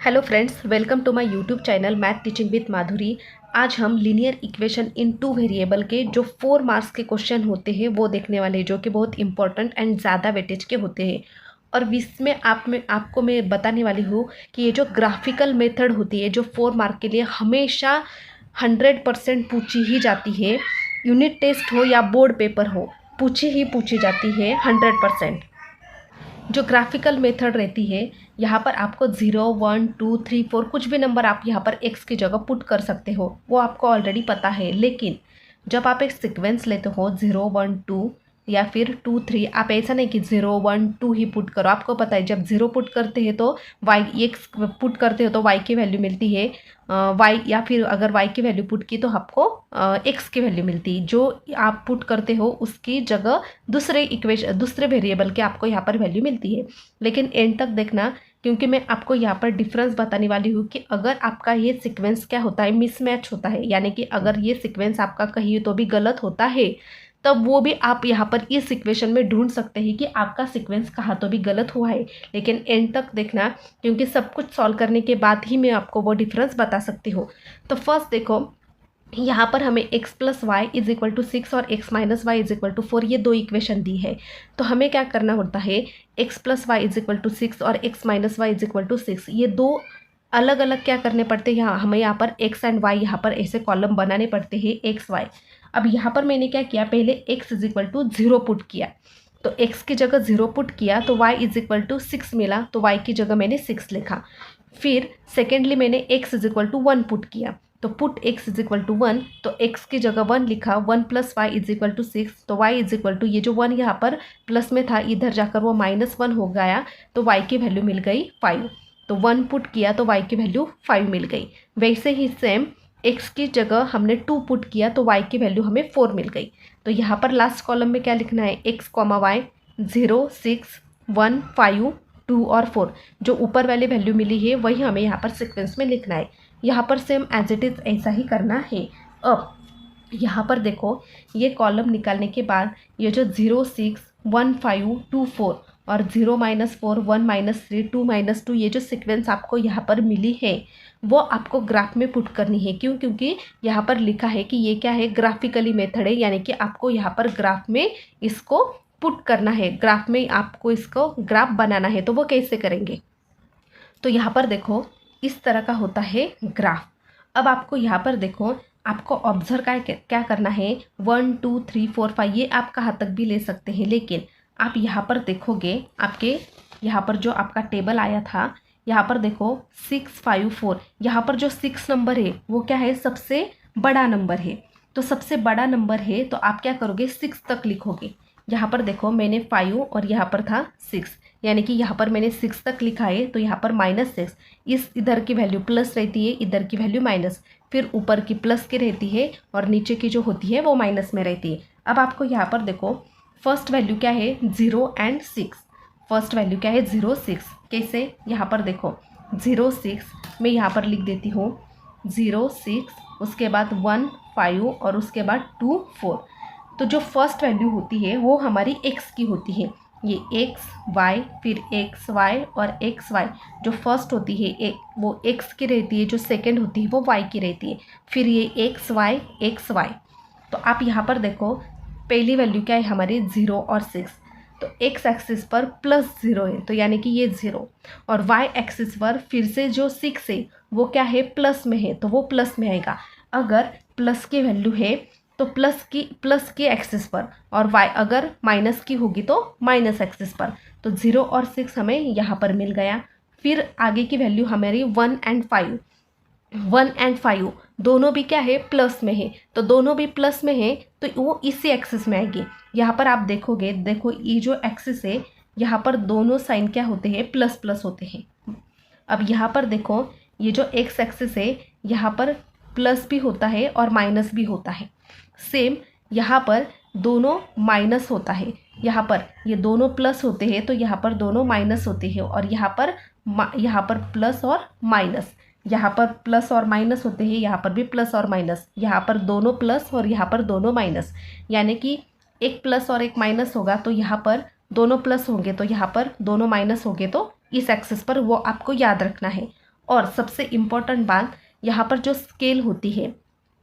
Hello friends, welcome to my YouTube channel math teaching with Madhuri. आज हम linear equation in two variable के जो 4 marks के question होते हैं वो देखने वाले हैं, जो कि बहुत इंपॉर्टेंट एंड ज़्यादा वेटेज के होते हैं। और इसमें आपको मैं बताने वाली हूँ कि ये जो ग्राफिकल मेथड होती है जो 4 मार्क के लिए हमेशा 100% पूछी ही जाती है। यूनिट टेस्ट हो या बोर्ड पेपर हो, पूछी जाती है 100%। जो ग्राफिकल मेथड रहती है, यहाँ पर आपको 0, 1, 2, 3, 4 कुछ भी नंबर आप यहाँ पर एक्स की जगह पुट कर सकते हो, वो आपको ऑलरेडी पता है। लेकिन जब आप एक सीक्वेंस लेते हो 0, 1, 2 या फिर 2, 3, आप ऐसा नहीं कि 0, 1, 2 ही पुट करो। आपको पता है जब 0 पुट करते हैं तो वाई, एक्स पुट करते हो तो वाई की वैल्यू मिलती है वाई, या फिर अगर वाई की वैल्यू पुट की तो आपको एक्स की वैल्यू मिलती है। जो आप पुट करते हो उसकी जगह दूसरे वेरिएबल के आपको यहाँ पर वैल्यू मिलती है। लेकिन एंड तक देखना, क्योंकि मैं आपको यहाँ पर डिफरेंस बताने वाली हूँ कि अगर आपका ये सीक्वेंस क्या होता है, मिसमैच होता है, यानी कि अगर ये सीक्वेंस आपका कहीं तो भी गलत होता है तब वो भी आप यहाँ पर इस इक्वेशन में ढूंढ सकते हैं कि आपका सीक्वेंस कहाँ तो भी गलत हुआ है। लेकिन एंड तक देखना, क्योंकि सब कुछ सॉल्व करने के बाद ही मैं आपको वो डिफरेंस बता सकती हूँ। तो फर्स्ट देखो, यहाँ पर हमें x plus Y is equal to 6 और x minus Y is equal to 4 ये दो इक्वेशन दी है। तो हमें क्या करना होता है, x plus Y is equal to 6 और x minus Y is equal to 6, ये दो अलग अलग क्या करने पड़ते हैं। यहाँ हमें यहाँ पर x एंड y यहाँ पर ऐसे कॉलम बनाने पड़ते हैं, x y। अब यहाँ पर मैंने क्या किया, पहले x is equal to 0 put किया, तो x की जगह 0 पुट किया तो y इज इक्वल टू 6 मिला, तो y की जगह मैंने 6 लिखा। फिर सेकेंडली मैंने x is equal to 1 put किया, तो put x is equal to 1, तो x की जगह 1 लिखा। 1 plus Y is equal to 6, तो y इज इक्वल टू, ये जो 1 यहाँ पर प्लस में था इधर जाकर वो -1 हो गया, तो y की वैल्यू मिल गई 5। तो 1 पुट किया तो y की वैल्यू 5 मिल गई। वैसे ही सेम x की जगह हमने 2 पुट किया तो y की वैल्यू हमें 4 मिल गई। तो यहाँ पर लास्ट कॉलम में क्या लिखना है, x, y 0, 6, 1, 5, 2 और 4, जो ऊपर वाली वैल्यू मिली है वही हमें यहाँ पर सीक्वेंस में लिखना है। यहाँ पर सेम एज इट इज़ ऐसा ही करना है। अब यहाँ पर देखो, ये कॉलम निकालने के बाद ये जो 0, 6, 1, 5, 2, 4 और 0, -4, 1, -3, 2, -2 ये जो सीक्वेंस आपको यहाँ पर मिली है वो आपको ग्राफ में पुट करनी है। क्यों? क्योंकि यहाँ पर लिखा है कि ये क्या है, ग्राफिकली मेथड है, यानी कि आपको यहाँ पर ग्राफ में इसको पुट करना है, ग्राफ में आपको इसको ग्राफ बनाना है। तो वो कैसे करेंगे, तो यहाँ पर देखो इस तरह का होता है ग्राफ। अब आपको यहाँ पर देखो, आपको ऑब्जर्व क्या करना है, 1, 2, 3, 4, 5 ये आप कहाँ तक भी ले सकते हैं। लेकिन आप यहाँ पर देखोगे, आपके यहाँ पर जो आपका टेबल आया था, यहाँ पर देखो 6, 5, 4, यहाँ पर जो 6 नंबर है वो क्या है, सबसे बड़ा नंबर है। तो सबसे बड़ा नंबर है तो आप क्या करोगे, 6 तक लिखोगे। यहाँ पर देखो मैंने 5 और यहाँ पर था 6, यानी कि यहाँ पर मैंने 6 तक लिखा है, तो यहाँ पर -6, इस इधर की वैल्यू प्लस रहती है, इधर की वैल्यू माइनस, फिर ऊपर की प्लस की रहती है और नीचे की जो होती है वो माइनस में रहती है। अब आपको यहाँ पर देखो फर्स्ट वैल्यू क्या है, 0 एंड 6। फर्स्ट वैल्यू क्या है, 0, 6। कैसे, यहाँ पर देखो 0, 6 मैं यहाँ पर लिख देती हूँ, 0, 6, उसके बाद 1, 5 और उसके बाद 2, 4। तो जो फर्स्ट वैल्यू होती है वो हमारी x की होती है, ये x, y, फिर x, y और x, y। जो फर्स्ट होती है वो x की रहती है, जो सेकंड होती है वो y की रहती है, फिर ये x, y, x, y। तो आप यहाँ पर देखो पहली वैल्यू क्या है हमारी, 0 और 6। तो x एक्सिस पर +0 है, तो यानी कि ये 0, और y एक्सिस पर फिर से जो 6 है वो क्या है, प्लस में है, तो वो प्लस में आएगा। अगर प्लस की वैल्यू है तो प्लस की एक्सिस पर, और y अगर माइनस की होगी तो माइनस एक्सिस पर। तो 0 और 6 हमें यहाँ पर मिल गया। फिर आगे की वैल्यू हमारी 1 एंड 5, 1 एंड 5 दोनों भी क्या है, प्लस में है, तो दोनों भी प्लस में है तो वो इसी एक्सिस में आएगी। यहाँ पर आप देखोगे, देखो ये जो एक्सिस है यहाँ पर दोनों साइन क्या होते हैं, प्लस प्लस होते हैं। अब यहाँ पर देखो ये जो x एक्सिस है यहाँ पर प्लस भी होता है और माइनस भी होता है। सेम यहाँ पर दोनों माइनस होता है, यहाँ पर ये दोनों प्लस होते हैं तो यहाँ पर दोनों माइनस होते हैं, और यहाँ पर प्लस और माइनस, यहाँ पर प्लस और माइनस होते हैं, यहाँ पर भी प्लस और माइनस, यहाँ पर दोनों प्लस और यहाँ पर दोनों माइनस, यानी कि एक प्लस और एक माइनस होगा तो यहाँ पर दोनों प्लस होंगे, तो यहाँ पर दोनों माइनस होंगे, तो इस एक्सिस पर वो आपको याद रखना है। और सबसे इम्पॉर्टेंट बात, यहाँ पर जो स्केल होती है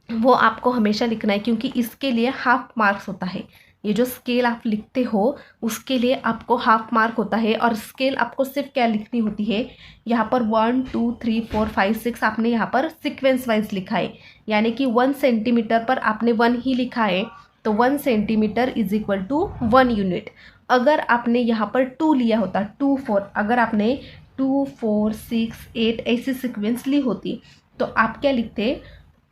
वो आपको हमेशा लिखना है, क्योंकि इसके लिए हाफ मार्क्स होता है। ये जो स्केल आप लिखते हो उसके लिए आपको हाफ मार्क होता है। और स्केल आपको सिर्फ क्या लिखनी होती है, यहाँ पर 1 2 3 4 5 6 आपने यहाँ पर सीक्वेंस वाइज लिखा है, यानी कि 1 सेंटीमीटर पर आपने 1 ही लिखा है, तो 1 centimetre is equal to 1 unit. अगर आपने यहाँ पर 2 लिया होता, 2 4, अगर आपने 2 4 6 8 ऐसी सीक्वेंस ली होती तो आप क्या लिखते,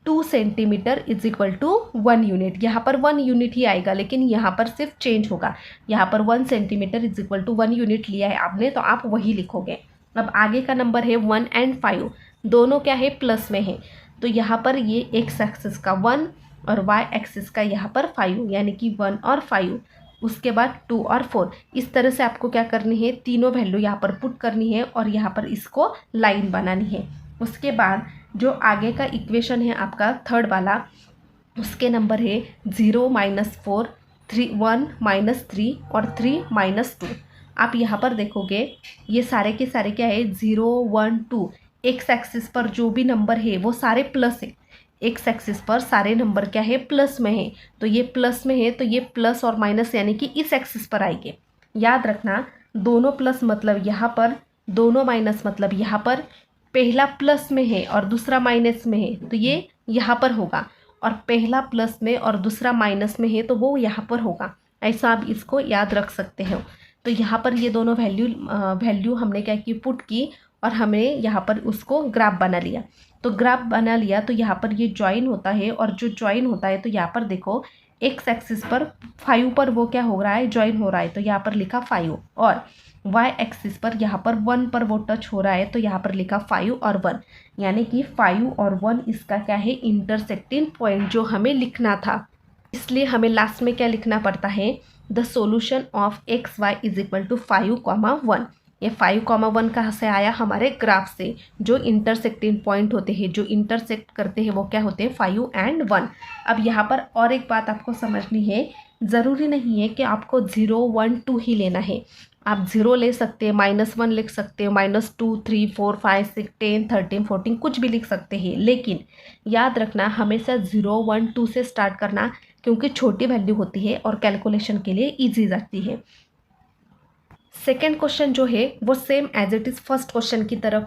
2 centimetre is equal to 1 unit. यहाँ पर 1 यूनिट ही आएगा, लेकिन यहाँ पर सिर्फ चेंज होगा। यहाँ पर 1 centimetre is equal to 1 unit लिया है आपने, तो आप वही लिखोगे। अब आगे का नंबर है 1 एंड 5, दोनों क्या है, प्लस में है, तो यहाँ पर ये एक्स एक्सिस का 1 और वाई एक्सिस का यहाँ पर 5, यानी कि 1 और 5, उसके बाद 2 और 4। इस तरह से आपको क्या करनी है, तीनों वैल्यू यहाँ पर पुट करनी है और यहाँ पर इसको लाइन बनानी है। उसके बाद जो आगे का इक्वेशन है आपका थर्ड वाला, उसके नंबर है 0 -4 3 1 -3 और 3 -2। आप यहाँ पर देखोगे ये सारे के सारे क्या है, 0 1 2, एक्स एक्सिस पर जो भी नंबर है वो सारे प्लस है। एक्स एक्सिस पर सारे नंबर क्या है, प्लस में है, तो ये प्लस में है, तो ये प्लस और माइनस यानी कि इस एक्सिस पर आएंगे। याद रखना, दोनों प्लस मतलब यहाँ पर, दोनों माइनस मतलब यहाँ पर। पहला प्लस में है और दूसरा माइनस में है तो ये यहाँ पर होगा, और पहला प्लस में और दूसरा माइनस में है तो वो यहाँ पर होगा। ऐसा आप इसको याद रख सकते हो। तो यहाँ पर ये दोनों वैल्यू हमने क्या की, पुट की, और हमने यहाँ पर उसको ग्राफ बना लिया। तो ग्राफ बना लिया तो यहाँ पर ये ज्वाइन होता है, और जो ज्वाइन होता है तो यहाँ पर देखो एक्स एक्सिस पर 5 पर वो क्या हो रहा है, ज्वाइन हो रहा है, तो यहाँ पर लिखा 5, और वाई एक्सिस पर यहाँ पर 1 पर वो टच हो रहा है, तो यहाँ पर लिखा 5 और 1, यानी कि 5 और 1 इसका क्या है, इंटरसेक्टिंग पॉइंट जो हमें लिखना था। इसलिए हमें लास्ट में क्या लिखना पड़ता है, the solution of X Y is equal to 5, 1। ये 5, 1 कहाँ से आया, हमारे ग्राफ से। जो इंटरसेक्टिंग पॉइंट होते हैं, जो इंटरसेक्ट करते हैं वो क्या होते हैं, 5 एंड 1। अब यहाँ पर और एक बात आपको समझनी है, ज़रूरी नहीं है कि आपको 0 1 2 ही लेना है। आप 0 ले सकते हैं, -1 लिख सकते हैं, -2 3 4 5 6 10 13 14 कुछ भी लिख सकते हैं, लेकिन याद रखना हमेशा 0 1 2 से स्टार्ट करना, क्योंकि छोटी वैल्यू होती है और कैलकुलेशन के लिए ईजी रहती है। सेकेंड क्वेश्चन जो है वो same as it is first question की तरह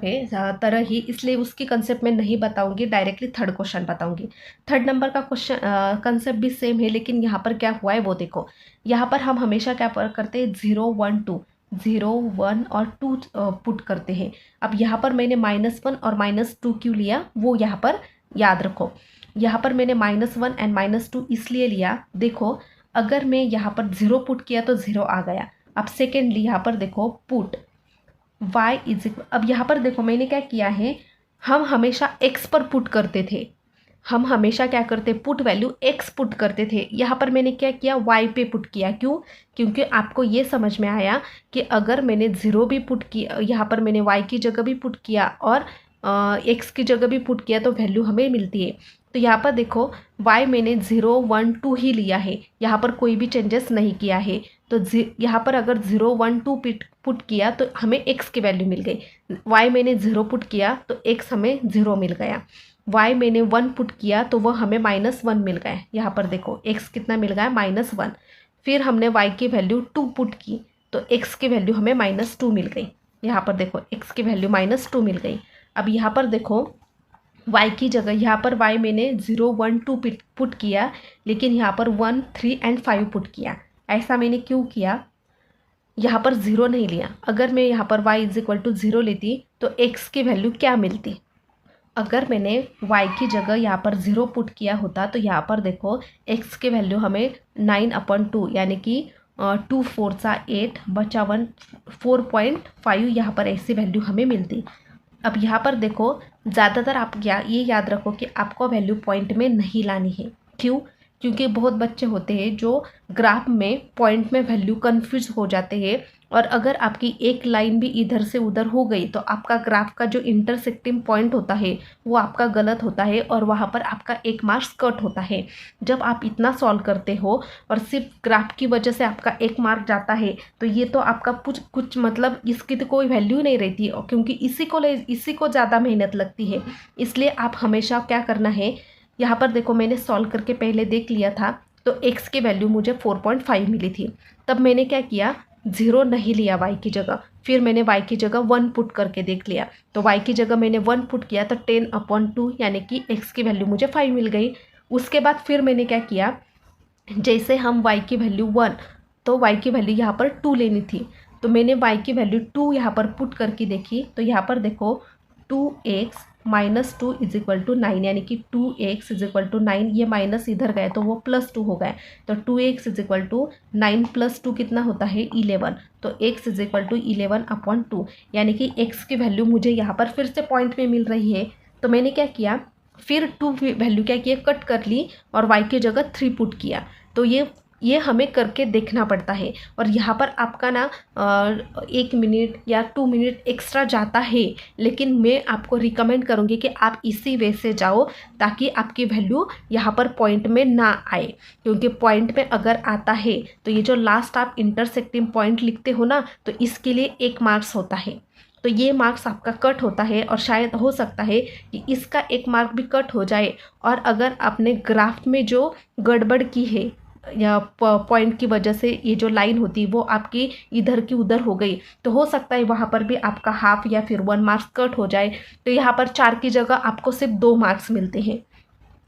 ही, इसलिए उसकी कंसेप्ट में नहीं बताऊंगी, डायरेक्टली थर्ड क्वेश्चन बताऊंगी। थर्ड नंबर का क्वेश्चन कंसेप्ट भी सेम है, लेकिन यहाँ पर क्या हुआ है वो देखो। यहाँ पर हम हमेशा क्या करते हैं, 0 1 2, 0 1 और 2 पुट करते हैं। अब यहाँ पर मैंने -1 और -2 क्यों लिया वो यहाँ पर याद रखो। यहाँ पर मैंने -1 एंड -2 इसलिए लिया, देखो अगर मैं यहाँ पर 0 पुट किया तो 0 आ गया। अब सेकेंडली यहाँ पर देखो पुट y इज इक्वल, अब यहाँ पर देखो मैंने क्या किया है, हम हमेशा x पर पुट करते थे, हम हमेशा क्या करते, पुट वैल्यू x पुट करते थे। यहाँ पर मैंने क्या किया, y पे पुट किया। क्यों, क्योंकि आपको ये समझ में आया कि अगर मैंने 0 भी पुट किया, यहाँ पर मैंने y की जगह भी पुट किया और x की जगह भी पुट किया तो वैल्यू हमें मिलती है। तो यहाँ पर देखो y मैंने 0 1 2 ही लिया है, यहाँ पर कोई भी चेंजेस नहीं किया है। तो यहाँ पर अगर 0 1 2 पुट किया तो हमें x की वैल्यू मिल गई। y मैंने 0 पुट किया तो x हमें 0 मिल गया। y मैंने 1 पुट किया तो वह हमें -1 मिल गया। यहाँ पर देखो x कितना मिल गया, -1। फिर हमने y की वैल्यू 2 पुट की तो x की वैल्यू हमें -2 मिल गई। यहाँ पर देखो x की वैल्यू -2 मिल गई। अब यहाँ पर देखो y की जगह, यहाँ पर y मैंने 0 1 2 पुट किया, लेकिन यहाँ पर 1 3 एंड 5 पुट किया। ऐसा मैंने क्यों किया, यहाँ पर 0 नहीं लिया। अगर मैं यहाँ पर y इज इक्वल टू 0 लेती तो x की वैल्यू क्या मिलती, अगर मैंने y की जगह यहाँ पर 0 पुट किया होता तो यहाँ पर देखो x की वैल्यू हमें 9/2 यानी कि 2 4 8 बचा 1 4.5, यहाँ पर ऐसी वैल्यू हमें मिलती। अब यहाँ पर देखो ज़्यादातर आप ये याद रखो कि आपको वैल्यू पॉइंट में नहीं लानी है। क्यों, क्योंकि बहुत बच्चे होते हैं जो ग्राफ में पॉइंट में वैल्यू कंफ्यूज हो जाते हैं और अगर आपकी एक लाइन भी इधर से उधर हो गई तो आपका ग्राफ का जो इंटरसेक्टिंग पॉइंट होता है वो आपका गलत होता है और वहाँ पर आपका 1 मार्क्स कट होता है। जब आप इतना सॉल्व करते हो और सिर्फ ग्राफ की वजह से आपका 1 मार्क जाता है तो ये तो आपका कुछ मतलब इसकी तो कोई वैल्यू नहीं रहती, क्योंकि इसी को ज़्यादा मेहनत लगती है। इसलिए आप हमेशा क्या करना है, यहाँ पर देखो मैंने सॉल्व करके पहले देख लिया था तो x की वैल्यू मुझे 4.5 मिली थी। तब मैंने क्या किया, 0 नहीं लिया y की जगह, फिर मैंने y की जगह 1 पुट करके देख लिया। तो y की जगह मैंने 1 पुट किया तो 10/2 यानी कि x की वैल्यू मुझे 5 मिल गई। उसके बाद फिर मैंने क्या किया, जैसे हम y की वैल्यू 1 तो y की वैल्यू यहाँ पर 2 लेनी थी, तो मैंने y की वैल्यू 2 यहाँ पर पुट करके देखी। तो यहाँ पर देखो 2x minus 2 is equal to 9 यानी कि 2x इज इक्वल टू 9, ये माइनस इधर गए तो वो +2 हो गए। तो 2x इज इक्वल टू 9 + 2 कितना होता है 11। तो x इज इक्वल टू 11/2 यानी कि x की वैल्यू मुझे यहाँ पर फिर से पॉइंट में मिल रही है। तो मैंने क्या किया, फिर 2 वैल्यू क्या किया, कट कर ली और y की जगह 3 पुट किया। तो ये हमें करके देखना पड़ता है और यहाँ पर आपका ना 1 मिनट या 2 मिनट एक्स्ट्रा जाता है, लेकिन मैं आपको रिकमेंड करूँगी कि आप इसी वे से जाओ ताकि आपकी वैल्यू यहाँ पर पॉइंट में ना आए, क्योंकि पॉइंट में अगर आता है तो ये जो लास्ट आप इंटरसेक्टिंग पॉइंट लिखते हो ना, तो इसके लिए 1 मार्क्स होता है। तो ये मार्क्स आपका कट होता है और शायद हो सकता है कि इसका 1 मार्क भी कट हो जाए। और अगर आपने ग्राफ में जो गड़बड़ की है या पॉइंट की वजह से ये जो लाइन होती है वो आपकी इधर की उधर हो गई, तो हो सकता है वहाँ पर भी आपका हाफ या फिर 1 मार्क्स कट हो जाए। तो यहाँ पर 4 की जगह आपको सिर्फ 2 मार्क्स मिलते हैं।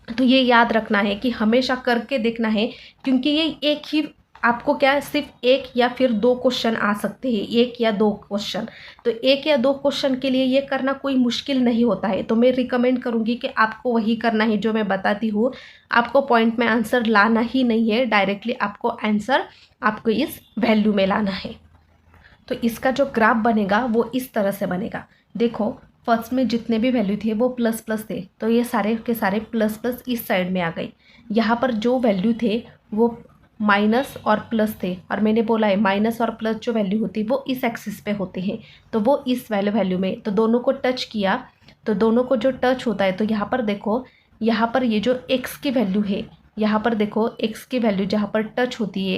तो ये याद रखना है कि हमेशा करके देखना है, क्योंकि ये एक ही आपको क्या है, सिर्फ 1 या फिर 2 क्वेश्चन आ सकते हैं, 1 या 2 क्वेश्चन। तो 1 या 2 क्वेश्चन के लिए ये करना कोई मुश्किल नहीं होता है। तो मैं रिकमेंड करूँगी कि आपको वही करना है जो मैं बताती हूँ। आपको पॉइंट में आंसर लाना ही नहीं है, डायरेक्टली आपको आंसर आपको इस वैल्यू में लाना है। तो इसका जो ग्राफ बनेगा वो इस तरह से बनेगा। देखो फर्स्ट में जितने भी वैल्यू थे वो प्लस प्लस थे, तो ये सारे के सारे प्लस प्लस इस साइड में आ गई। यहाँ पर जो वैल्यू थे वो माइनस और प्लस थे, और मैंने बोला है माइनस और प्लस जो वैल्यू होती है वो इस एक्सिस पे होते हैं, तो वो इस वैल्यू में, तो दोनों को टच किया। तो दोनों को जो टच होता है तो यहाँ पर देखो, यहाँ पर ये जो x की वैल्यू है, यहाँ पर देखो x की वैल्यू जहाँ पर टच होती है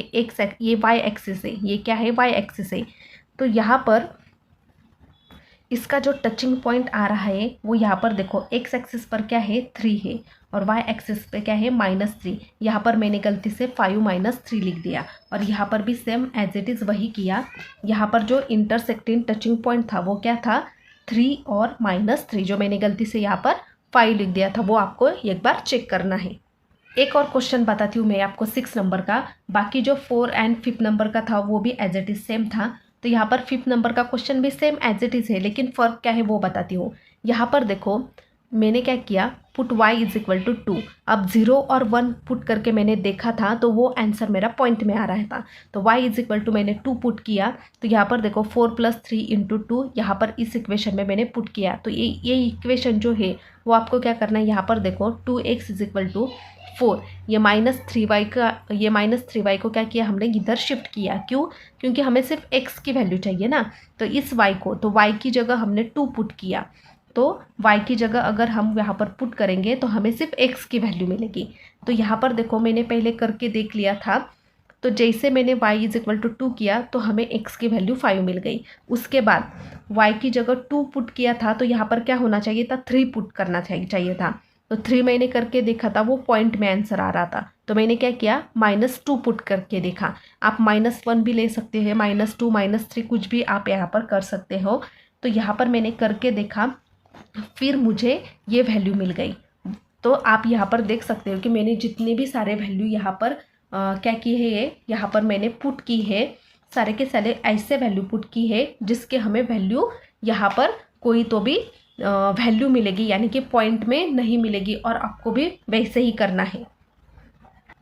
ये y एक्सिस है, ये क्या है y एक्सिस है। तो यहाँ पर इसका जो टचिंग पॉइंट आ रहा है वो यहाँ पर देखो x एक्सिस पर क्या है 3 है और y एक्सिस पे क्या है -3। यहाँ पर मैंने गलती से 5 - 3 लिख दिया और यहाँ पर भी सेम एज इट इज़ वही किया। यहाँ पर जो इंटरसेक्टिंग टचिंग पॉइंट था वो क्या था 3 और -3, जो मैंने गलती से यहाँ पर 5 लिख दिया था वो आपको एक बार चेक करना है। एक और क्वेश्चन बताती हूँ मैं आपको 6 नंबर का, बाकी जो 4 और 5 नंबर का था वो भी एज इट इज़ सेम था। तो यहाँ पर 5 नंबर का क्वेश्चन भी सेम एज इट इज़ है, लेकिन फ़र्क क्या है वो बताती हूँ। यहाँ पर देखो मैंने क्या किया, put y is equal to 2। अब 0 और 1 पुट करके मैंने देखा था तो वो आंसर मेरा पॉइंट में आ रहा था। तो y इज इक्वल टू मैंने 2 पुट किया, तो यहाँ पर देखो 4 + 3 × 2 यहाँ पर इस इक्वेशन में मैंने पुट किया। तो ये इक्वेशन जो है वो आपको क्या करना है, यहाँ पर देखो 2x इज इक्वल टू 4, ये -3y को क्या किया हमने इधर शिफ्ट किया। क्यों? क्योंकि हमें सिर्फ x की वैल्यू चाहिए ना, तो इस y को, तो y की जगह हमने 2 पुट किया। तो y की जगह अगर हम यहाँ पर पुट करेंगे तो हमें सिर्फ x की वैल्यू मिलेगी। तो यहाँ पर देखो मैंने पहले करके देख लिया था, तो जैसे मैंने y इज इक्वल टू 2 किया तो हमें x की वैल्यू 5 मिल गई। उसके बाद y की जगह 2 पुट किया था तो यहाँ पर क्या होना चाहिए था 3 पुट करना चाहिए था। तो 3 मैंने करके देखा था, वो पॉइंट में आंसर आ रहा था, तो मैंने क्या किया -2 पुट करके देखा। आप -1 भी ले सकते हैं, -2 -3 कुछ भी आप यहाँ पर कर सकते हो। तो यहाँ पर मैंने करके देखा, फिर मुझे ये वैल्यू मिल गई। तो आप यहाँ पर देख सकते हो कि मैंने जितने भी सारे वैल्यू यहाँ पर क्या की है, यहाँ पर मैंने पुट की है, सारे के सारे ऐसे वैल्यू पुट की है जिसके हमें वैल्यू यहाँ पर कोई तो भी वैल्यू मिलेगी, यानी कि पॉइंट में नहीं मिलेगी, और आपको भी वैसे ही करना है।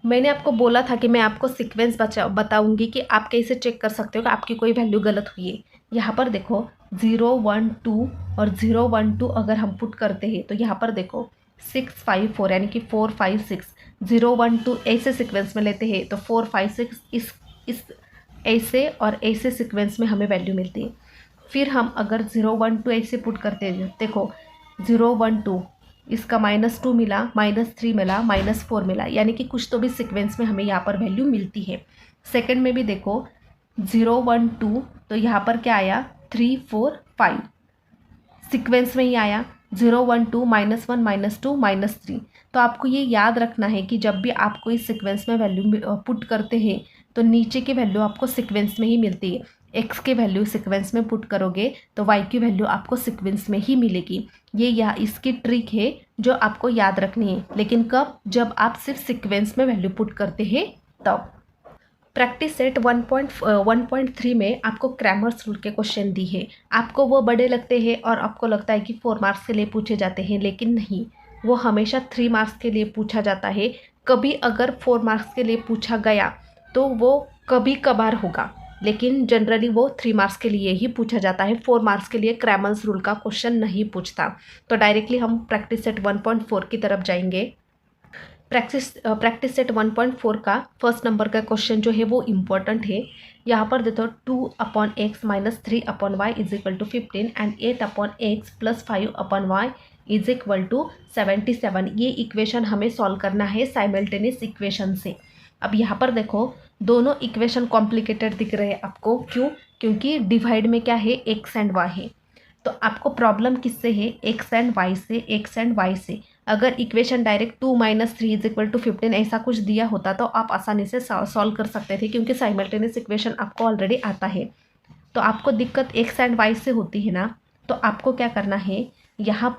मैंने आपको बोला था कि मैं आपको सीक्वेंस बताऊंगी कि आप कैसे चेक कर सकते हो कि आपकी कोई वैल्यू गलत हुई है। यहाँ पर देखो 0 1 2 और 0 1 2 अगर हम पुट करते हैं तो यहाँ पर देखो 6 5 4 यानी कि 4 5 6 0 1 2 ऐसे सीक्वेंस में लेते हैं तो 4 5 6 इस ऐसे और ऐसे सीक्वेंस में हमें वैल्यू मिलती है। फिर हम अगर 0 1 2 ऐसे पुट करते हैं, देखो 0 1 2, इसका -2 मिला, -3 मिला, -4 मिला, यानी कि कुछ तो भी सीक्वेंस में हमें यहाँ पर वैल्यू मिलती है। सेकंड में भी देखो 0 1 2, तो यहाँ पर क्या आया 3 4 5, सीक्वेंस में ही आया 0 1 2 -1 -2 -3। तो आपको ये याद रखना है कि जब भी आपको इस सीक्वेंस में वैल्यू पुट करते हैं तो नीचे की वैल्यू आपको सीक्वेंस में ही मिलती है। एक्स की वैल्यू सीक्वेंस में पुट करोगे तो वाई की वैल्यू आपको सीक्वेंस में ही मिलेगी। ये या इसकी ट्रिक है जो आपको याद रखनी है, लेकिन कब? जब आप सिर्फ सीक्वेंस में वैल्यू पुट करते हैं तब। प्रैक्टिस सेट 1.3 में आपको क्रैमर्स रूल के क्वेश्चन दी है। आपको वो बड़े लगते हैं और आपको लगता है कि 4 मार्क्स के लिए पूछे जाते हैं, लेकिन नहीं, वो हमेशा 3 मार्क्स के लिए पूछा जाता है। कभी अगर 4 मार्क्स के लिए पूछा गया तो वो कभी कभार होगा, लेकिन जनरली वो 3 मार्क्स के लिए ही पूछा जाता है। 4 मार्क्स के लिए क्रैमर्स रूल का क्वेश्चन नहीं पूछता। तो डायरेक्टली हम प्रैक्टिस सेट 1.4 की तरफ जाएंगे। प्रैक्टिस सेट 1.4 का फर्स्ट नंबर का क्वेश्चन जो है वो इम्पोर्टेंट है। यहाँ पर देखो 2/x - 3/y = 15 and 8/x + 5/y = 77। ये इक्वेशन हमें सॉल्व करना है साइमल्टेनियस इक्वेशन से। अब यहाँ पर देखो दोनों इक्वेशन कॉम्प्लिकेटेड दिख रहे हैं आपको, क्यों? क्योंकि डिवाइड में क्या है, x एंड y है। तो आपको प्रॉब्लम किससे है? x एंड y से, x एंड y से। अगर इक्वेशन डायरेक्ट 2 - 3 = 15 ऐसा कुछ दिया होता तो आप आसानी से सॉल्व कर सकते थे, क्योंकि साइमल्टेनियस इक्वेशन आपको ऑलरेडी आता है। तो आपको दिक्कत x एंड y से होती है ना, तो आपको क्या करना है, यहाँ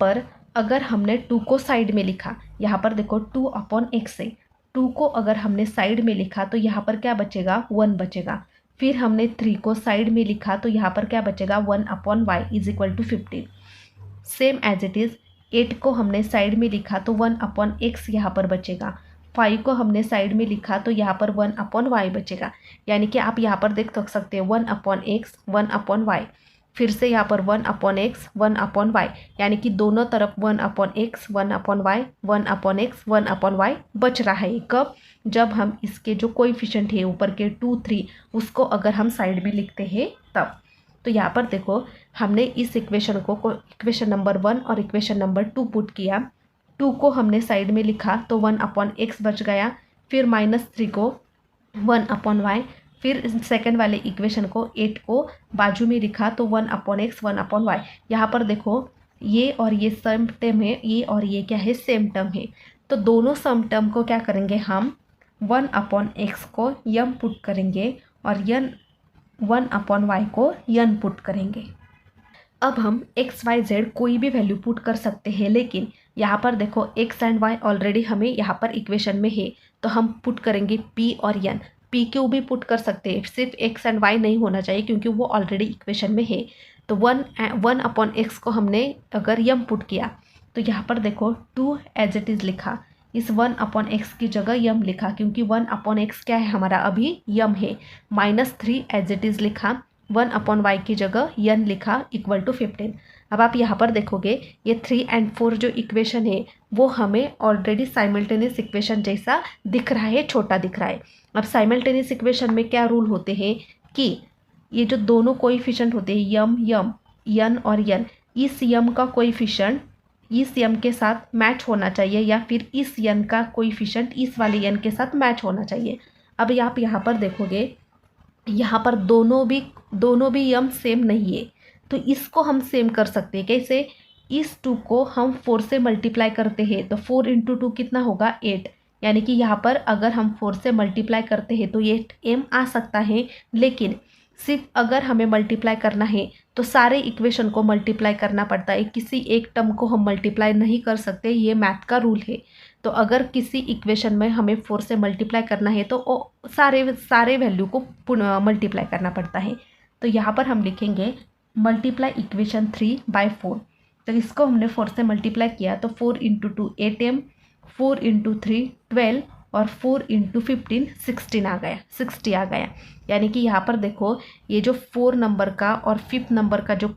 पर अगर हमने 2 को साइड में लिखा, यहाँ पर देखो 2/x है, 2 को अगर हमने साइड में लिखा तो यहाँ पर क्या बचेगा, 1 बचेगा। फिर हमने 3 को साइड में लिखा तो यहाँ पर क्या बचेगा, 1/y = 15। Same as it is 8 को हमने साइड में लिखा तो 1/x यहाँ पर बचेगा। 5 को हमने साइड में लिखा तो यहाँ पर 1/y बचेगा। यानी कि आप यहाँ पर देख सकते हैं 1/x 1/y, फिर से यहाँ पर 1/x 1/y, यानी कि दोनों तरफ 1/x 1/y 1/x 1/y बच रहा है। कब? जब हम इसके जो कोएफिशिएंट है ऊपर के 2 3 उसको अगर हम साइड में लिखते हैं तब। तो यहाँ पर देखो हमने इस इक्वेशन को इक्वेशन नंबर 1 और इक्वेशन नंबर 2 पुट किया। 2 को हमने साइड में लिखा तो 1/x बच गया, फिर -3 को 1/y, फिर सेकंड वाले इक्वेशन को 8 को बाजू में लिखा तो 1/x 1/y। यहाँ पर देखो ये और ये सेम टर्म है, ये और ये क्या है, सेम टर्म है। तो दोनों सम टर्म को क्या करेंगे हम, 1/x को यम पुट करेंगे और 1/y को यन पुट करेंगे। अब हम x y z कोई भी वैल्यू पुट कर सकते हैं, लेकिन यहाँ पर देखो x एंड y ऑलरेडी हमें यहाँ पर इक्वेशन में है, तो हम पुट करेंगे p और n। p क्यू भी पुट कर सकते हैं, सिर्फ x एंड y नहीं होना चाहिए क्योंकि वो ऑलरेडी इक्वेशन में है। तो 1/x को हमने अगर यम पुट किया तो यहाँ पर देखो 2 एज इट इज़ लिखा, इस 1/x की जगह यम लिखा, क्योंकि 1/x क्या है हमारा, अभी यम है। -3 एज इट इज़ लिखा, 1/y की जगह यन लिखा = 15। अब आप यहाँ पर देखोगे ये 3 और 4 जो इक्वेशन है वो हमें ऑलरेडी साइमल्टेनियस इक्वेशन जैसा दिख रहा है, छोटा दिख रहा है। अब साइमल्टेनियस इक्वेशन में क्या रूल होते हैं कि ये जो दोनों कोएफिशिएंट होते हैं यम यम, यन और यन, इस यम का कोएफिशिएंट इस यम के साथ मैच होना चाहिए, या फिर इस यन का कोएफिशिएंट इस वाले यन के साथ मैच होना चाहिए। अब आप यहाँ पर देखोगे यहाँ पर दोनों भी यम सेम नहीं है, तो इसको हम सेम कर सकते हैं। कैसे? इस 2 को हम 4 से मल्टीप्लाई करते हैं तो 4 × 2 कितना होगा, 8। यानी कि यहाँ पर अगर हम 4 से मल्टीप्लाई करते हैं तो 8m आ सकता है, लेकिन सिर्फ अगर हमें मल्टीप्लाई करना है तो सारे इक्वेशन को मल्टीप्लाई करना पड़ता है, किसी एक टर्म को हम मल्टीप्लाई नहीं कर सकते, ये मैथ का रूल है। तो अगर किसी इक्वेशन में हमें 4 से मल्टीप्लाई करना है तो सारे वैल्यू को मल्टीप्लाई करना पड़ता है। तो यहाँ पर हम लिखेंगे मल्टीप्लाई इक्वेशन 3/4। तो इसको हमने 4 से मल्टीप्लाई किया तो 4 × 2 8m, 4 × 3 12 और 4 × 15 60 आ गया। यानी कि यहाँ पर देखो ये जो 4 नंबर का और 5th नंबर का जो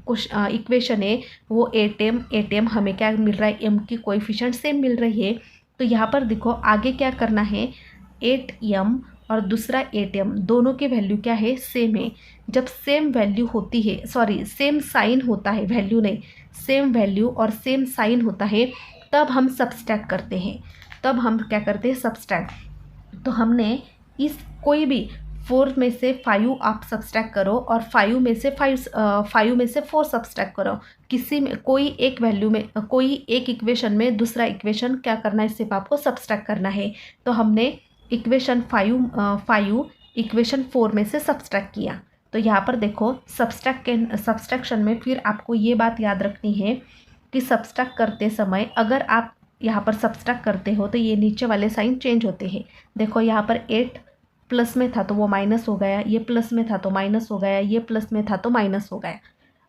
इक्वेशन है वो 8m हमें क्या मिल रहा है, m की कोएफिशिएंट सेम मिल रही है। तो यहाँ पर देखो आगे क्या करना है, 8m और दूसरा 8m, दोनों की वैल्यू क्या है, सेम है। जब सेम वैल्यू होती है, सॉरी सेम साइन होता है, वैल्यू नहीं, सेम वैल्यू और सेम साइन होता है, तब हम सब्सट्रैक्ट करते हैं। तब हम क्या करते हैं, सब्सट्रैक्ट। तो हमने इस कोई भी 4 में से 5 आप सब्सट्रैक्ट करो और 5 में से 4 सब्सट्रैक्ट करो। किसी में कोई एक वैल्यू में, कोई एक इक्वेशन में दूसरा इक्वेशन क्या करना है, सिर्फ आपको सब्सट्रैक्ट करना है। तो हमने इक्वेशन 5 इक्वेशन 4 में से सब्सट्रैक्ट किया। तो यहाँ पर देखो सब्सट्रैक्शन में फिर आपको ये बात याद रखनी है कि सब्सट्रैक्ट करते समय अगर आप यहाँ पर सब्सट्रैक्ट करते हो तो ये नीचे वाले साइन चेंज होते हैं। देखो यहाँ पर 8 प्लस में था तो वो माइनस हो गया, ये प्लस में था तो माइनस हो गया, ये प्लस में था तो माइनस हो गया।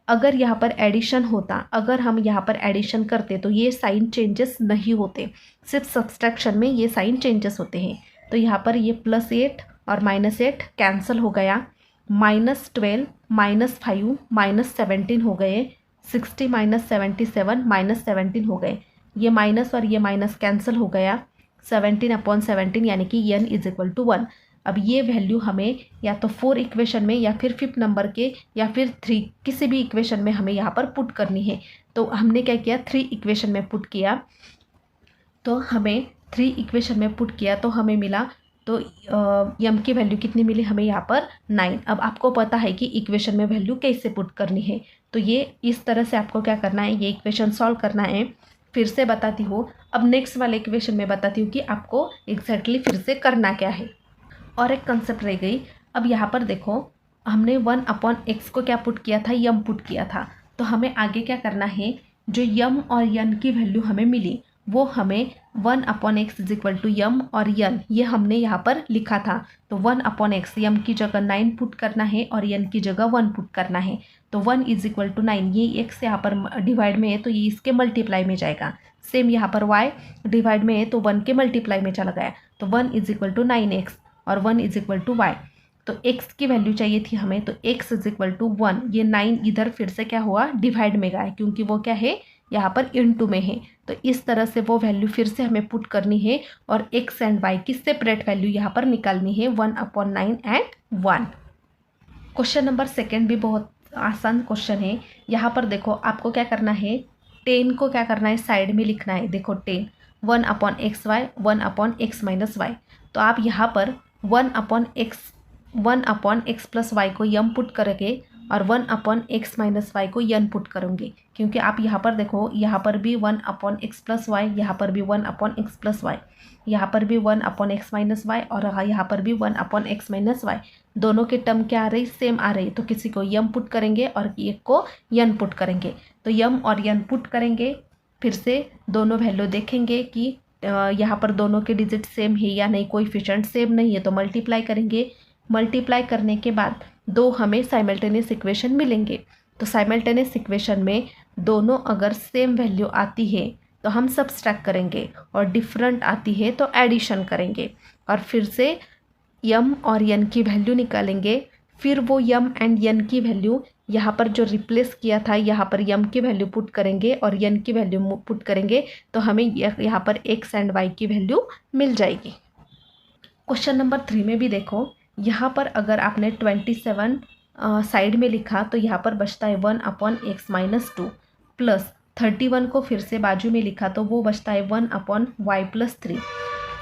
अगर यहाँ पर एडिशन होता, अगर हम यहाँ पर एडिशन करते तो ये साइन चेंजेस नहीं होते, सिर्फ सब्सट्रैक्शन में ये साइन चेंजेस होते हैं। तो यहाँ पर ये +8 और -8 कैंसिल हो गया, -12 -5 -17 हो गए, 60 -77 -17 हो गए। ये माइनस और ये माइनस कैंसिल हो गया, 17/17 यानी कि n = 1। अब ये वैल्यू हमें या तो 4 इक्वेशन में या फिर 5th नंबर के या फिर 3 किसी भी इक्वेशन में हमें यहाँ पर पुट करनी है। तो हमने क्या किया, 3 इक्वेशन में पुट किया। तो हमें 3 इक्वेशन में पुट किया तो हमें मिला, तो यम की वैल्यू कितनी मिली हमें यहाँ पर 9। अब आपको पता है कि इक्वेशन में वैल्यू कैसे पुट करनी है। तो ये इस तरह से आपको क्या करना है, ये इक्वेशन सॉल्व करना है। फिर से बताती हूँ, अब नेक्स्ट वाले इक्वेशन में बताती हूँ कि आपको एग्जैक्टली फिर से करना क्या है। और एक कंसेप्ट रह गई। अब यहाँ पर देखो, हमने 1/x को क्या पुट किया था, यम पुट किया था। तो हमें आगे क्या करना है, जो यम और यन की वैल्यू हमें मिली वो हमें 1/x = यम और यन, ये हमने यहाँ पर लिखा था। तो 1/x, यम की जगह 9 पुट करना है और यन की जगह 1 पुट करना है। तो 1 = 9, ये x यहाँ पर डिवाइड में है तो ये इसके मल्टीप्लाई में जाएगा। सेम यहाँ पर y डिवाइड में है तो 1 के मल्टीप्लाई में चला गया। तो 1 = 9x और 1 = y। तो x की वैल्यू चाहिए थी हमें, तो x = 1। ये 9 इधर फिर से क्या हुआ, डिवाइड में गया, क्योंकि वो क्या है यहाँ पर इनटू में है। तो इस तरह से वो वैल्यू फिर से हमें पुट करनी है और x एंड y की सेपरेट वैल्यू यहाँ पर निकालनी है, 1/9 एंड 1। क्वेश्चन नंबर 2 भी बहुत आसान क्वेश्चन है। यहाँ पर देखो आपको क्या करना है, 10 को क्या करना है, साइड में लिखना है। देखो 10, 1/xy 1/x - y। तो आप यहाँ पर 1/x + y को यम पुट करेंगे और 1/x - y को यन पुट करेंगे, क्योंकि आप यहाँ पर देखो, यहाँ पर भी 1/x + y, यहाँ पर भी 1/x + y, यहाँ पर भी 1/x - y और यहाँ पर भी 1/x - y। दोनों के टर्म क्या आ रही, सेम आ रही। तो किसी को यम पुट करेंगे और एक को यन पुट करेंगे। तो यम और यन पुट करेंगे, फिर से दोनों वैल्यू देखेंगे कि यहाँ पर दोनों के डिजिट सेम है या नहीं, कोएफिशिएंट सेम नहीं है तो मल्टीप्लाई करेंगे। मल्टीप्लाई करने के बाद दो हमें साइमल्टेनियस इक्वेशन मिलेंगे। तो साइमल्टेनियस इक्वेशन में दोनों अगर सेम वैल्यू आती है तो हम सब्सट्रैक्ट करेंगे और डिफरेंट आती है तो एडिशन करेंगे और फिर से यम और यन की वैल्यू निकालेंगे। फिर वो यम एंड यन की वैल्यू यहाँ पर जो रिप्लेस किया था, यहाँ पर यम की वैल्यू पुट करेंगे और यन की वैल्यू पुट करेंगे तो हमें यहाँ पर x एंड y की वैल्यू मिल जाएगी। क्वेश्चन नंबर 3 में भी देखो, यहाँ पर अगर आपने 27 साइड में लिखा तो यहाँ पर बचता है 1/x - 2 प्लस 31 को फिर से बाजू में लिखा तो वो बचता है 1/y + 3।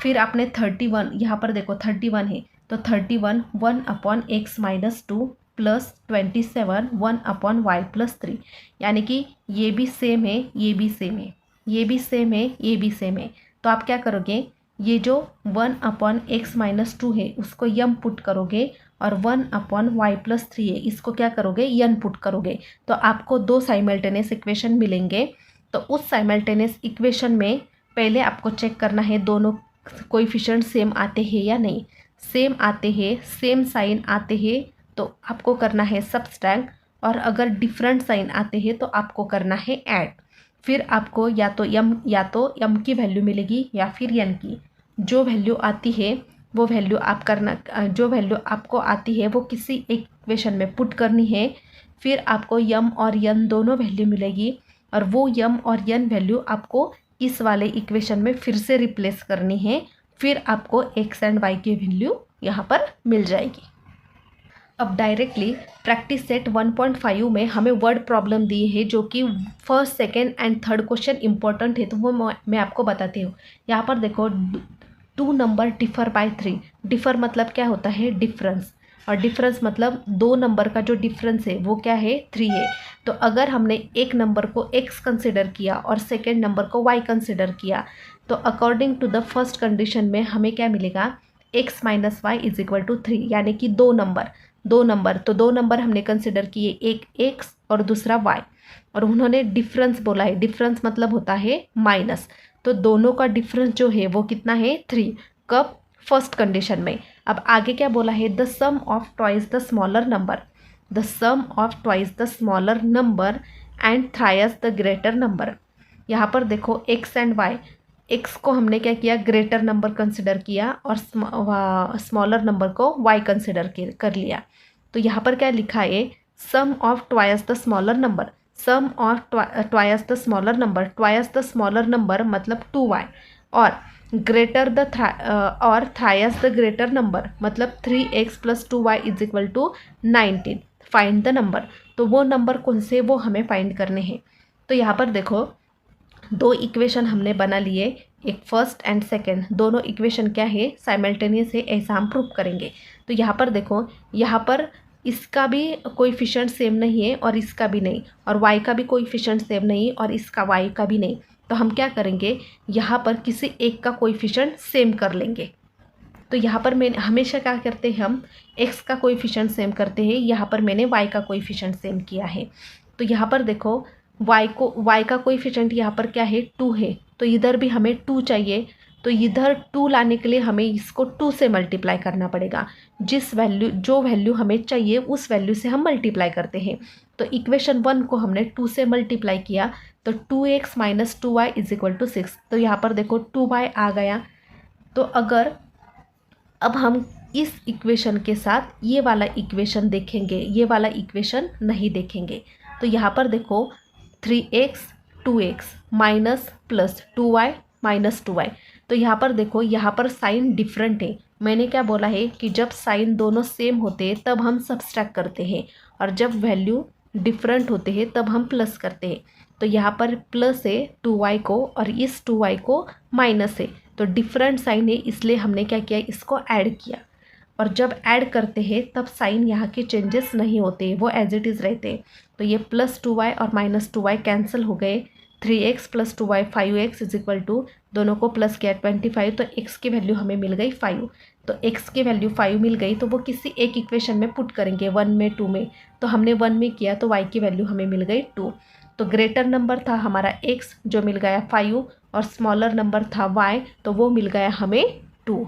फिर आपने 31, यहाँ पर देखो 31 है तो 31 1/x - 2 प्लस 27 1/y + 3, यानी कि ये भी सेम है, ये भी सेम है, ये भी सेम है, ये भी सेम है। तो आप क्या करोगे, ये जो 1/x - 2 है उसको यम पुट करोगे और 1/y + 3 है इसको क्या करोगे, यन पुट करोगे। तो आपको दो साइमल्टेनियस इक्वेशन मिलेंगे। तो उस साइमल्टेनियस इक्वेशन में पहले आपको चेक करना है दोनों कोएफिशिएंट सेम आते हैं या नहीं। सेम आते हैं, सेम साइन आते हैं तो आपको करना है सब्सट्रैक्ट, और अगर डिफरेंट साइन आते हैं तो आपको करना है ऐड। फिर आपको या तो यम की वैल्यू मिलेगी या फिर यन की। जो वैल्यू आती है वो वैल्यू आप करना, जो वैल्यू आपको आती है वो किसी एक इक्वेशन में पुट करनी है। फिर आपको यम और यन दोनों वैल्यू मिलेगी और वो यम और यन वैल्यू आपको इस वाले इक्वेशन में फिर से रिप्लेस करनी है। फिर आपको x एंड y की वैल्यू यहाँ पर मिल जाएगी। अब डायरेक्टली प्रैक्टिस सेट 1.5 में हमें वर्ड प्रॉब्लम दी है जो कि first, second and third question important है, तो वो मैं आपको बताती हूँ। यहाँ पर देखो, 2 नंबर डिफर बाय 3। डिफर मतलब क्या होता है? डिफरेंस। और डिफरेंस मतलब 2 नंबर का जो डिफरेंस है वो क्या है? 3 है। तो अगर हमने एक नंबर को x कंसिडर किया और सेकेंड नंबर को y कंसिडर किया, तो according to the first condition में हमें क्या मिलेगा? x minus Y is equal to 3, यानी कि 2 नंबर। तो 2 नंबर हमने कंसिडर किए, एक x और दूसरा y, और उन्होंने डिफरेंस बोला है। डिफरेंस मतलब होता है माइनस। तो दोनों का डिफरेंस जो है वो कितना है? 3। कब? फर्स्ट कंडीशन में। अब आगे क्या बोला है? The sum of twice the smaller number, the sum of twice the smaller number and thrice the greater number. यहाँ पर देखो x एंड y, x को हमने क्या किया? ग्रेटर नंबर कंसिडर किया, और स्मॉलर नंबर को y कंसिडर कर लिया। तो यहाँ पर क्या लिखा है? Sum of twice the smaller number. Sum of twice the smaller number, twice the smaller number मतलब 2y, और ग्रेटर द और थ्राइस द ग्रेटर नंबर मतलब 3x plus 2y is equal to 19। Find the number. तो वो number कौन से, वो हमें फाइंड करने हैं। तो यहाँ पर देखो, 2 इक्वेशन हमने बना लिए, एक फर्स्ट एंड सेकेंड। दोनों इक्वेशन क्या है? साइमल्टेनियस है, ऐसा हम प्रूव करेंगे। तो यहाँ पर देखो, यहाँ पर इसका भी कोएफिशिएंट सेम नहीं है और इसका भी नहीं, और y का भी कोएफिशिएंट सेम नहीं और इसका y का भी नहीं। तो हम क्या करेंगे? यहाँ पर किसी एक का कोएफिशिएंट सेम कर लेंगे। तो यहाँ पर मैं हमेशा क्या करते हैं? हम x का कोएफिशिएंट सेम करते हैं। यहाँ पर मैंने y का कोएफिशिएंट सेम किया है। तो यहाँ पर देखो, y का कोएफिशिएंट यहाँ पर क्या है? 2 है। तो इधर भी हमें 2 चाहिए। तो इधर 2 लाने के लिए हमें इसको 2 से मल्टीप्लाई करना पड़ेगा। जो वैल्यू हमें चाहिए उस वैल्यू से हम मल्टीप्लाई करते हैं। तो इक्वेशन 1 को हमने 2 से मल्टीप्लाई किया, तो 2x minus 2y is equal to 6। तो यहाँ पर देखो 2y आ गया। तो अगर अब हम इस इक्वेशन के साथ ये वाला इक्वेशन देखेंगे, ये वाला इक्वेशन नहीं देखेंगे। तो यहाँ पर देखो, 3x 2x minus plus 2y minus 2y। तो यहाँ पर देखो, यहाँ पर साइन डिफरेंट है। मैंने क्या बोला है कि जब साइन दोनों सेम होते हैं तब हम सब्सट्रैक्ट करते हैं, और जब वैल्यू डिफरेंट होते हैं तब हम प्लस करते हैं। तो यहाँ पर प्लस है 2y को, और इस 2y को माइनस है। तो डिफरेंट साइन है, इसलिए हमने क्या किया? इसको ऐड किया। और जब ऐड करते हैं तब साइन यहाँ के चेंजेस नहीं होते, वो एज इट इज़ रहते हैं। तो ये प्लस 2y और माइनस 2y कैंसिल हो गए। 3x plus 2y 5x is equal to, दोनों को प्लस किया 25। तो x की वैल्यू हमें मिल गई 5। तो x की वैल्यू 5 मिल गई, तो वो किसी एक इक्वेशन में पुट करेंगे, 1 में 2 में। तो हमने 1 में किया, तो y की वैल्यू हमें मिल गई 2। तो ग्रेटर नंबर था हमारा x जो मिल गया 5, और स्मॉलर नंबर था y, तो वो मिल गया हमें 2।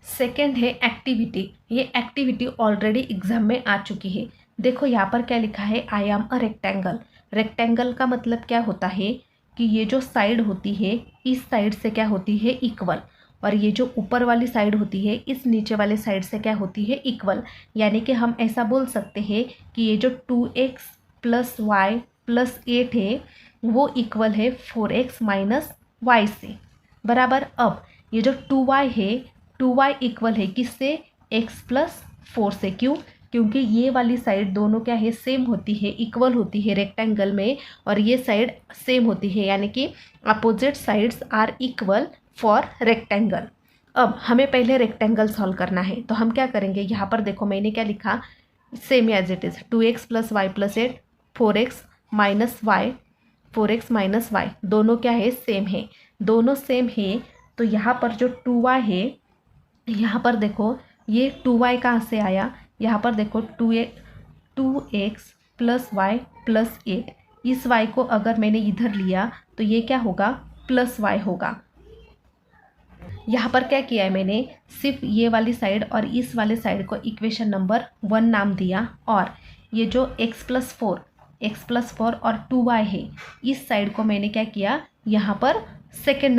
सेकेंड है एक्टिविटी। ये एक्टिविटी ऑलरेडी एग्जाम में आ चुकी है। देखो यहाँ पर क्या लिखा है? I am a rectangle. Rectangle का मतलब क्या होता है कि ये जो साइड होती है इस साइड से क्या होती है? इक्वल, और ये जो ऊपर वाली साइड होती है इस नीचे वाले साइड से क्या होती है? इक्वल। यानी कि हम ऐसा बोल सकते हैं कि ये जो 2x प्लस वाई प्लस 8 है वो इक्वल है 4x माइनस वाई से, बराबर। अब ये जो 2y है, 2y इक्वल है किससे? x प्लस 4 से। क्यों? क्योंकि ये वाली साइड दोनों क्या है? सेम होती है, इक्वल होती है रेक्टेंगल में, और ये साइड सेम होती है, यानी कि opposite sides are equal for rectangle. अब हमें पहले रेक्टेंगल सॉल्व करना है, तो हम क्या करेंगे? यहाँ पर देखो मैंने क्या लिखा, same as it is, 2x plus Y plus 8, 4x minus Y, 4x minus Y, दोनों क्या है? सेम है। दोनों सेम है, तो यहाँ पर जो 2y है, यहाँ पर देखो ये 2y कहाँ से आया? यहाँ पर देखो 2x प्लस वाई प्लस 8, इस y को अगर मैंने इधर लिया तो ये क्या होगा? प्लस y होगा। यहाँ पर क्या किया है मैंने? सिर्फ ये वाली साइड और इस वाले साइड को इक्वेशन नंबर 1 नाम दिया, और ये जो x प्लस 4 और 2y है इस साइड को मैंने क्या किया? यहाँ पर सेकेंड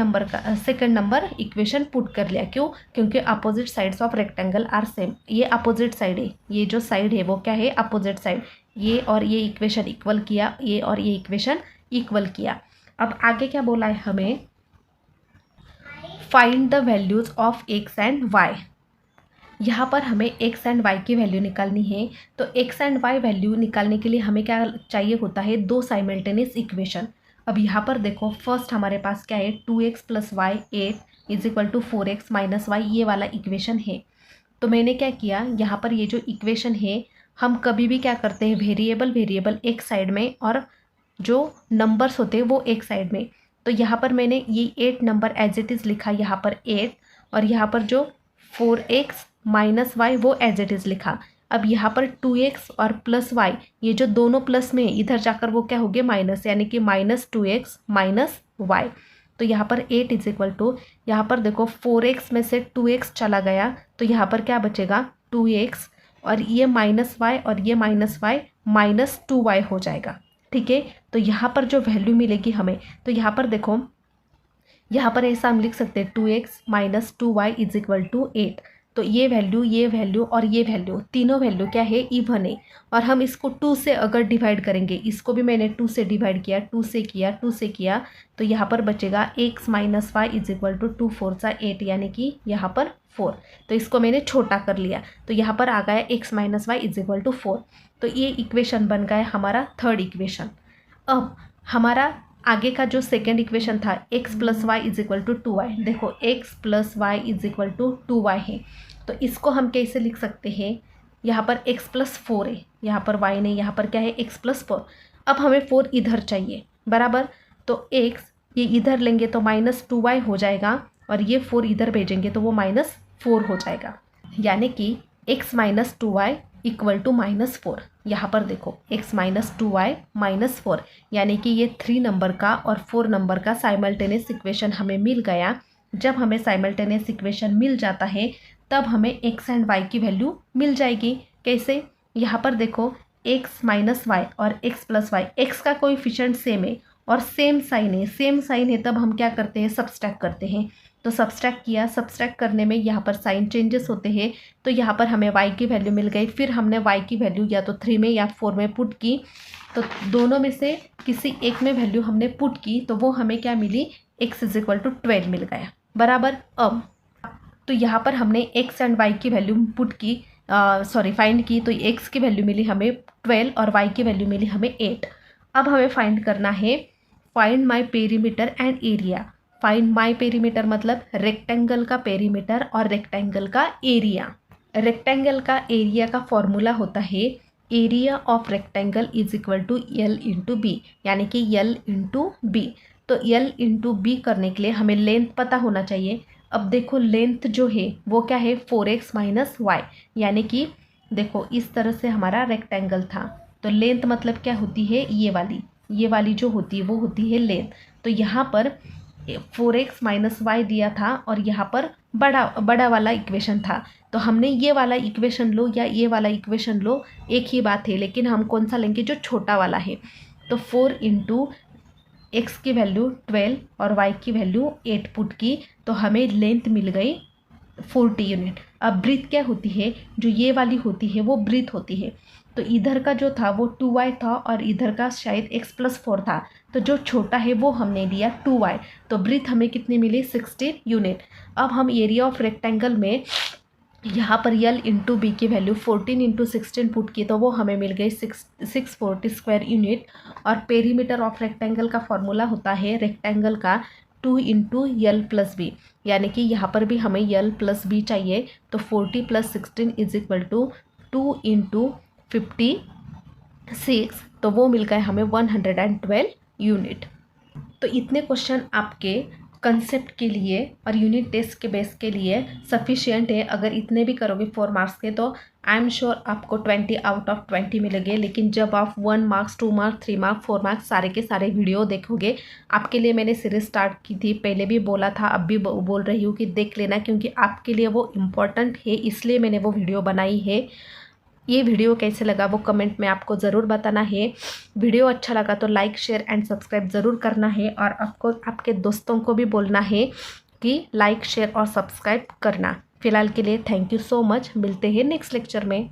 नंबर इक्वेशन पुट कर लिया। क्यों? क्योंकि opposite sides of rectangle are same. ये अपोजिट साइड है, ये जो साइड है वो क्या है? Opposite side. ये और ये इक्वेशन इक्वल किया, ये और ये इक्वेशन इक्वल किया। अब आगे क्या बोला है हमें? Find the values of x and y। यहाँ पर हमें एक्स एंड वाई की वैल्यू निकालनी है। तो एक्स एंड वाई वैल्यू निकालने के लिए हमें क्या चाहिए होता है, दो साइमल्टेनियस इक्वेशन। अब यहाँ पर देखो फर्स्ट हमारे पास क्या है, 2x + y 8 = 4x - y, ये वाला इक्वेशन है। तो मैंने क्या किया, यहाँ पर ये जो इक्वेशन है हम कभी भी क्या करते हैं, वेरिएबल एक साइड में और जो नंबर्स होते हैं वो एक साइड में। तो यहाँ पर मैंने ये 8 नंबर एज इट इज़ लिखा, यहाँ पर 8, और यहाँ पर जो 4x - y वो एज इट इज़ लिखा। अब यहाँ पर 2x और +y, ये जो दोनों प्लस में इधर जाकर वो क्या हो गया, माइनस, यानी कि -2x - y। तो यहाँ पर 8 = यहाँ पर देखो 4x में से 2x चला गया, तो यहाँ पर क्या बचेगा, 2x, और ये -y और ये -y -2y हो जाएगा। ठीक है, तो यहाँ पर जो वैल्यू मिलेगी हमें, तो यहाँ पर देखो, यहाँ पर ऐसा हम लिख सकते हैं 2x - 2y = 8। तो ये वैल्यू और ये वैल्यू, तीनों वैल्यू क्या है, इवन है। और हम इसको 2 से अगर डिवाइड करेंगे, इसको भी मैंने 2 से डिवाइड किया, 2 से किया, तो यहाँ पर बचेगा x - y = 2 4 × 8, यानी कि यहाँ पर 4। तो इसको मैंने छोटा कर लिया, तो यहाँ पर आ गया x - y = 4। तो ये इक्वेशन बन गया हमारा थर्ड इक्वेशन। अब हमारा आगे का जो सेकेंड इक्वेशन था, x + y = 2y, देखो x + y = 2y है। तो इसको हम कैसे लिख सकते हैं, यहाँ पर x + 4 है, यहाँ पर y नहीं, यहाँ पर क्या है, x + 4। अब हमें 4 इधर चाहिए, बराबर। तो x ये इधर लेंगे तो -2y हो जाएगा, और ये 4 इधर भेजेंगे तो वो -4 हो जाएगा, यानी कि x - 2y = -4। यहाँ पर देखो x - 2y -4, यानी कि ये 3 नंबर का और 4 नंबर का साइमल्टेनियस इक्वेशन हमें मिल गया। जब हमें साइमल्टेनियस इक्वेशन मिल जाता है तब हमें x एंड y की वैल्यू मिल जाएगी। कैसे, यहाँ पर देखो x - y और x + y, x का कोएफिशिएंट सेम है और सेम साइन है, तब हम क्या करते हैं, सब्सट्रैक्ट करते हैं। तो सब्सट्रैक्ट किया, सब्सट्रैक्ट करने में यहाँ पर साइन चेंजेस होते हैं, तो यहाँ पर हमें y की वैल्यू मिल गई। फिर हमने y की वैल्यू या तो 3 में या 4 में पुट की, तो दोनों में से किसी एक में वैल्यू हमने पुट की, तो वो हमें क्या मिली, x = 12 मिल गया, बराबर। अब तो यहाँ पर हमने x एंड y की वैल्यू पुट की, फाइंड की, तो x की वैल्यू मिली हमें 12 और y की वैल्यू मिली हमें 8। अब हमें फाइंड करना है, find my perimeter and area. Find my perimeter मतलब रेक्टेंगल का पेरीमीटर और रेक्टेंगल का एरिया। रेक्टेंगल का एरिया का फॉर्मूला होता है area of rectangle = L × B, यानी कि L × B। तो L × B करने के लिए हमें लेंथ पता होना चाहिए। अब देखो लेंथ जो है वो क्या है, 4x - y, यानी कि देखो इस तरह से हमारा रेक्टेंगल था, तो लेंथ मतलब क्या होती है, ये वाली जो होती है वो होती है लेंथ। तो यहाँ पर 4x - y दिया था और यहाँ पर बड़ा वाला इक्वेशन था, तो हमने ये वाला इक्वेशन लो या ये वाला इक्वेशन लो, एक ही बात है, लेकिन हम कौन सा लेंगे, जो छोटा वाला है। तो 4 × x की वैल्यू 12 और y की वैल्यू 8 पुट की, तो हमें लेंथ मिल गई 40 यूनिट। अब ब्रीथ क्या होती है, जो ये वाली होती है वो ब्रीथ होती है। तो इधर का जो था वो 2y था और इधर का शायद x + 4 था, तो जो छोटा है वो हमने लिया 2y। तो ब्रीथ हमें कितनी मिली, 16 यूनिट। अब हम एरिया ऑफ रेक्टेंगल में यहाँ पर L × B की वैल्यू 14 × 16 पुट की, तो वो हमें मिल गई 640 स्क्वायर यूनिट। और पेरीमीटर ऑफ रेक्टेंगल का फॉर्मूला होता है रेक्टेंगल का 2 × L + B, यानी कि यहाँ पर भी हमें L + B चाहिए। तो 40 + 16 = 2 × 56, तो वो मिल गए हमें 112 यूनिट। तो इतने क्वेश्चन आपके कंसेप्ट के लिए और यूनिट टेस्ट के बेस के लिए सफिशिएंट है। अगर इतने भी करोगे 4 मार्क्स के, तो आई एम श्योर आपको 20 आउट ऑफ 20 मिलेंगे। लेकिन जब आप 1 मार्क्स, 2 मार्क्स, 3 मार्क्स, 4 मार्क्स सारे के सारे वीडियो देखोगे, आपके लिए मैंने सीरीज स्टार्ट की थी, पहले भी बोला था, अब भी बोल रही हूँ कि देख लेना, क्योंकि आपके लिए वो इम्पॉर्टेंट है, इसलिए मैंने वो वीडियो बनाई है। ये वीडियो कैसे लगा वो कमेंट में आपको ज़रूर बताना है। वीडियो अच्छा लगा तो लाइक, शेयर एंड सब्सक्राइब ज़रूर करना है, और आपको आपके दोस्तों को भी बोलना है कि लाइक, शेयर और सब्सक्राइब करना। फिलहाल के लिए थैंक यू सो मच, मिलते हैं नेक्स्ट लेक्चर में।